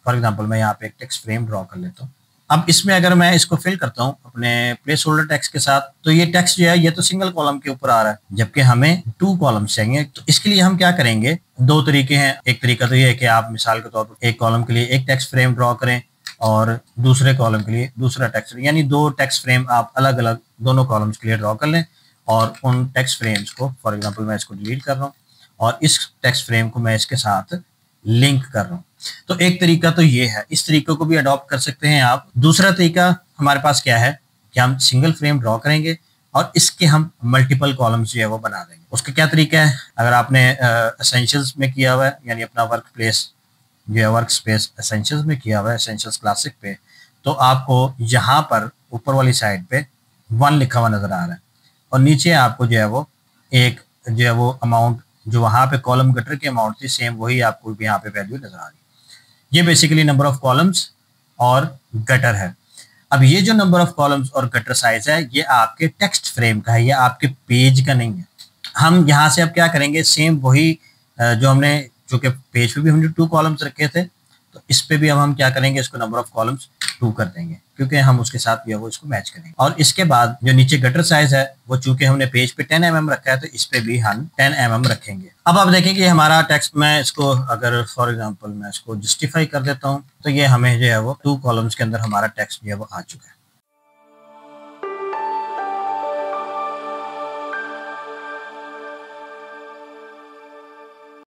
For example मैं यहाँ पे एक टेक्स्ट फ्रेम ड्रॉ कर लेता हूँ। अब इसमें अगर मैं इसको फिल करता हूँ अपने प्लेस होल्डर टेक्स्ट के साथ, तो ये टेक्स्ट जो है ये तो सिंगल कॉलम के ऊपर आ रहा है, जबकि हमें 2 कॉलम्स चाहिए। तो इसके लिए हम क्या करेंगे, 2 तरीके हैं। एक तरीका तो ये है कि आप मिसाल के तौर पर एक कॉलम के लिए एक टेक्स्ट फ्रेम ड्रॉ करें और दूसरे कॉलम के लिए दूसरा टेक्स्ट, यानी 2 टेक्स्ट फ्रेम आप अलग अलग दोनों कॉलम्स के लिए ड्रॉ कर लें और उन टेक्स्ट फ्रेम्स को, फॉर एग्जांपल मैं इसको डिलीट कर रहा हूँ और इस टेक्स्ट फ्रेम को मैं इसके साथ लिंक कर रहा हूँ। तो एक तरीका तो ये है, इस तरीके को भी अडॉप्ट कर सकते हैं आप। दूसरा तरीका हमारे पास क्या है कि हम सिंगल फ्रेम ड्रॉ करेंगे और इसके हम मल्टीपल कॉलम्स जो है वो बना देंगे। उसका क्या तरीका है, अगर आपने एसेंशियल्स में किया हुआ है, यानी अपना वर्क प्लेस जो है वर्क स्पेस एसेंशियल्स में किया हुआ है, एसेंशियल्स क्लासिक पे, तो आपको यहाँ पर ऊपर वाली साइड पे 1 लिखा हुआ नजर आ रहा है और नीचे आपको जो है वो एक जो है वो अमाउंट जो वहाँ पे कॉलम गटर की अमाउंट थी, सेम वही आपको भी यहाँ पे वैल्यू नजर आ रही है। ये बेसिकली नंबर ऑफ कॉलम्स और गटर है। अब ये जो नंबर ऑफ कॉलम्स और गटर साइज है ये आपके टेक्स्ट फ्रेम का है, ये आपके पेज का नहीं है। हम यहाँ से अब क्या करेंगे, सेम वही जो हमने, जो कि पेज पे भी हमने 2 कॉलम्स रखे थे, तो इस पे भी अब हम क्या करेंगे, इसको नंबर ऑफ कॉलम्स 2 कर देंगे, क्योंकि हम उसके साथ जो है वो इसको मैच करेंगे। और इसके बाद जो नीचे गटर साइज है वो चूंकि हमने पेज पे 10 mm रखा है, तो इस पे भी हम 10 mm रखेंगे। अब आप देखेंगे हमारा टेक्स्ट, मैं इसको अगर फॉर एग्जांपल मैं इसको जस्टिफाई कर देता हूँ, तो ये हमें जो है वो 2 कॉलम्स के अंदर हमारा टेक्स्ट जो है वो आ चुका है।